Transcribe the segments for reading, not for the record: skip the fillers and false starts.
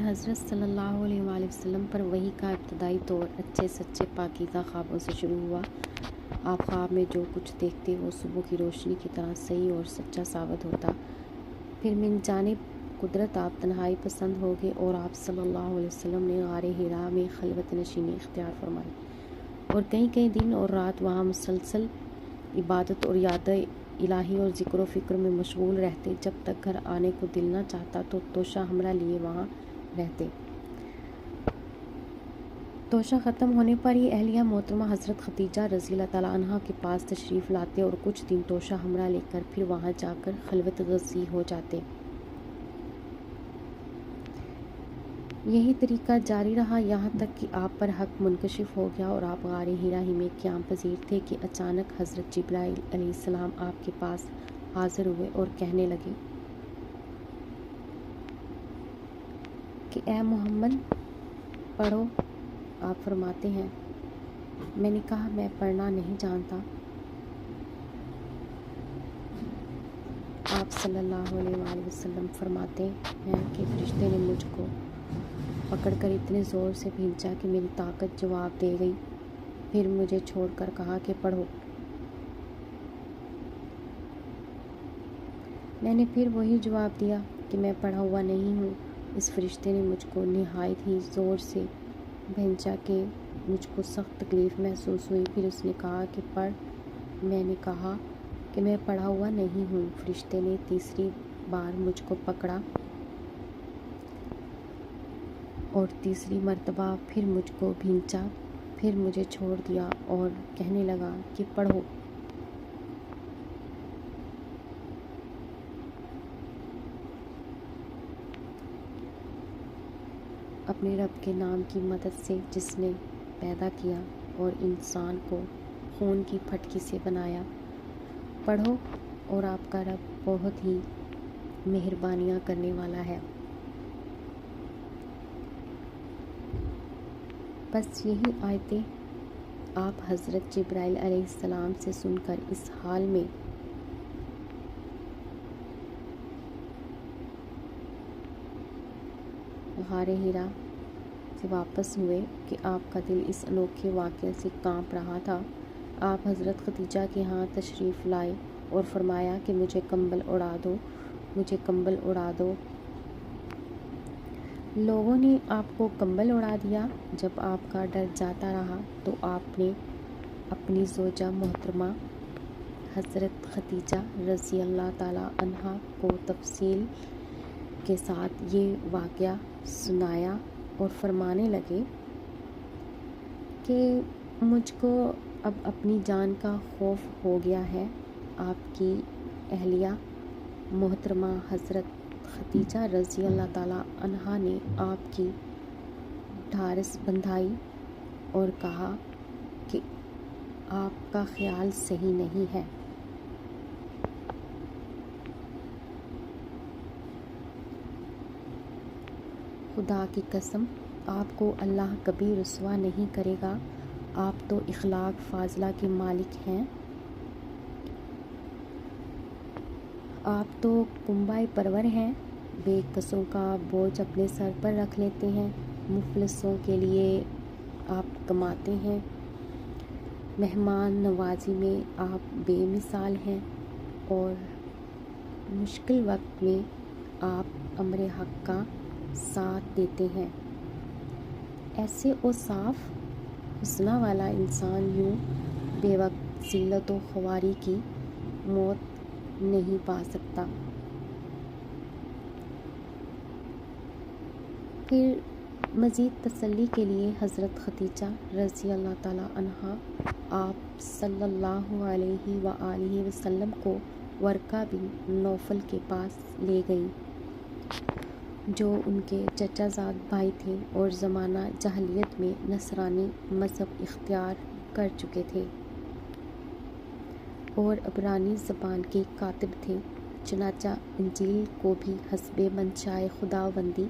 حضرت صلی اللہ علیہ وآلہ وسلم پر وحی کا ابتدائی دور اچھے سچے پاکیزہ خوابوں سے شروع ہوا۔ آپ خواب میں جو کچھ دیکھتے وہ صبح کی روشنی کی طرح صحیح اور سچا ثابت ہوتا۔ پھر من جانب قدرت آپ تنہائی پسند ہو گئے اور آپ صلی اللہ علیہ وسلم نے غار حرا میں خلوت نشینی اختیار فرمائی اور کئی دن اور رات وہاں مسلسل عبادت اور یاد الہی اور ذکر و فکر میں مشغول رہتے۔ جب تک گھر آنے کو دل نہ چاہتا تو توشہ ہمراہ لیے وہاں رہتے۔ توشہ ختم ہونے پر ہی اہلیہ محترمہ حضرت خدیجہ رضی اللہ تعالیٰ عنہا کے پاس تشریف لاتے اور کچھ دن توشہ ہمراہ لے کر پھر وہاں جا کر خلوت غزی ہو جاتے۔ یہی طریقہ جاری رہا یہاں تک کہ آپ پر حق منکشف ہو گیا اور آپ غار حرا ہی میں قیام پذیر تھے کہ اچانک حضرت جبرائیل علیہ السلام آپ کے پاس حاضر ہوئے اور کہنے لگے کہ اے محمد پڑھو۔ آپ فرماتے ہیں میں نے کہا میں پڑھنا نہیں جانتا۔ آپ صلی اللہ علیہ وآلہ وسلم فرماتے ہیں کہ فرشتے نے مجھ کو پکڑ کر اتنے زور سے بھینچا کہ میری طاقت جواب دے گئی، پھر مجھے چھوڑ کر کہا کہ پڑھو۔ میں نے پھر وہی جواب دیا کہ میں پڑھا ہوا نہیں ہوں۔ اس فرشتے نے مجھ کو نہایت ہی زور سے بھینچا کہ مجھ کو سخت تکلیف محسوس ہوئی، پھر اس نے کہا کہ پڑھ۔ میں نے کہا کہ میں پڑھا ہوا نہیں ہوں۔ فرشتے نے تیسری بار مجھ کو پکڑا اور تیسری مرتبہ پھر مجھ کو بھینچا، پھر مجھے چھوڑ دیا اور کہنے لگا کہ پڑھو۔ اپنے رب کے نام کی مدد سے جس نے پیدا کیا اور انسان کو خون کی پھٹکی سے بنایا، پڑھو اور آپ کا رب بہت ہی مہربانیاں کرنے والا ہے۔ بس یہی آیتیں آپ حضرت جبرائیل علیہ السلام سے سن کر اس حال میں غار حرا سے واپس ہوئے کہ آپ کا دل اس انوکھے واقعے سے کانپ رہا تھا۔ آپ حضرت خدیجہ کے ہاں تشریف لائے اور فرمایا کہ مجھے کمبل اڑا دو، مجھے کمبل اڑا دو۔ لوگوں نے آپ کو کمبل اڑا دیا۔ جب آپ کا ڈر جاتا رہا تو آپ نے اپنی زوجہ محترمہ حضرت خدیجہ رضی اللہ تعالیٰ عنہا کو تفصیل کے ساتھ یہ واقعہ سنایا اور فرمانے لگے کہ مجھ کو اب اپنی جان کا خوف ہو گیا ہے۔ آپ کی اہلیہ محترمہ حضرت خدیجہ رضی اللہ تعالیٰ عنہا نے آپ کی ڈھارس بندھائی اور کہا کہ آپ کا خیال صحیح نہیں ہے۔ خدا کی قسم آپ کو اللہ کبھی رسوا نہیں کرے گا، آپ تو اخلاق فاضلہ کے مالک ہیں، آپ تو کنبہ پرور ہیں، بے کسوں کا بوجھ اپنے سر پر رکھ لیتے ہیں، مفلسوں کے لیے آپ کماتے ہیں، مہمان نوازی میں آپ بے مثال ہیں اور مشکل وقت میں آپ امر حق کا ساتھ دیتے ہیں۔ ایسے اوصاف حسنہ والا انسان یوں بے وقت ذلت و خواری کی موت نہیں پا سکتا۔ پھر مزید تسلی کے لیے حضرت خدیجہ رضی اللہ تعالیٰ عنہا آپ صلی اللہ علیہ وآلہ وسلم کو ورقہ بن نوفل کے پاس لے گئیں جو ان کے چچا زاد بھائی تھے اور زمانہ جاہلیت میں نصرانی مذہب اختیار کر چکے تھے اور عبرانی زبان کے کاتب تھے، چنانچہ انجیل کو بھی حسب منشائے خداوندی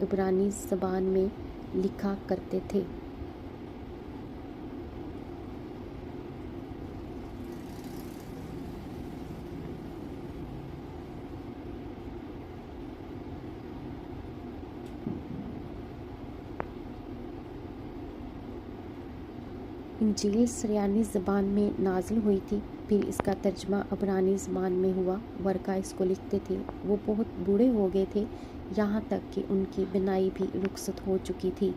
عبرانی زبان میں لکھا کرتے تھے۔ انجیل سریانی زبان میں نازل ہوئی تھی، پھر اس کا ترجمہ عبرانی زبان میں ہوا۔ ورقہ اس کو لکھتے تھے۔ وہ بہت بوڑھے ہو گئے تھے، یہاں تک کہ ان کی بینائی بھی رخصت ہو چکی تھی۔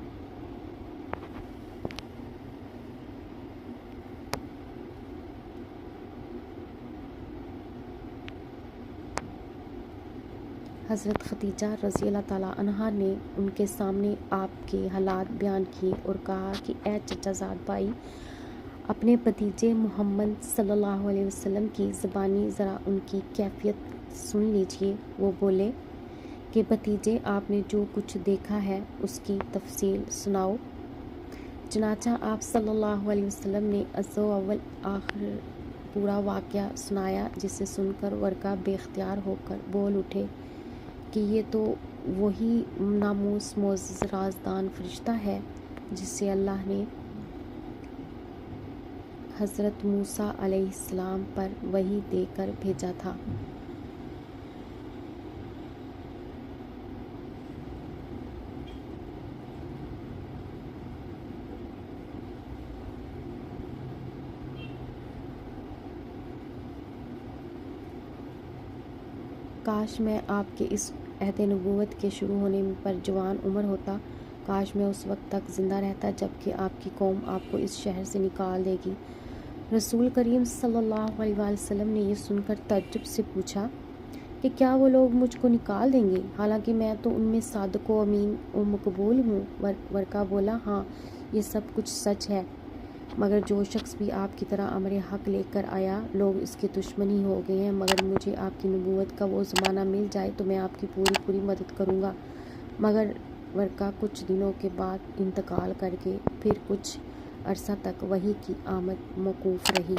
حضرت خدیجہ رضی اللہ تعالیٰ عنہا نے ان کے سامنے آپ کے حالات بیان کیے اور کہا کہ اے چچا زاد بھائی، اپنے بھتیجے محمد صلی اللہ علیہ وسلم کی زبانی ذرا ان کی کیفیت سن لیجئے۔ وہ بولے کہ بھتیجے، آپ نے جو کچھ دیکھا ہے اس کی تفصیل سناؤ۔ چنانچہ آپ صلی اللہ علیہ وسلم نے از اول آخر پورا واقعہ سنایا، جسے سن کر ورقہ بے اختیار ہو کر بول اٹھے کہ یہ تو وہی ناموس معزز رازدان فرشتہ ہے جسے اللہ نے حضرت موسیٰ علیہ السلام پر وحی دے کر بھیجا تھا۔ کاش میں آپ کے اس عہد نبوت کے شروع ہونے پر جوان عمر ہوتا، کاش میں اس وقت تک زندہ رہتا جبکہ آپ کی قوم آپ کو اس شہر سے نکال دے گی۔ رسول کریم صلی اللہ علیہ وسلم نے یہ سن کر تعجب سے پوچھا کہ کیا وہ لوگ مجھ کو نکال دیں گے، حالانکہ میں تو ان میں صادق و امین و مقبول ہوں۔ ورقہ بولا، ہاں یہ سب کچھ سچ ہے، مگر جو شخص بھی آپ کی طرح امر حق لے کر آیا، لوگ اس کے دشمن ہی ہو گئے ہیں، مگر مجھے آپ کی نبوت کا وہ زمانہ مل جائے تو میں آپ کی پوری مدد کروں گا۔ مگر ورقہ کچھ دنوں کے بعد انتقال کر گئے، پھر کچھ عرصہ تک وحی کی آمد موقوف رہی۔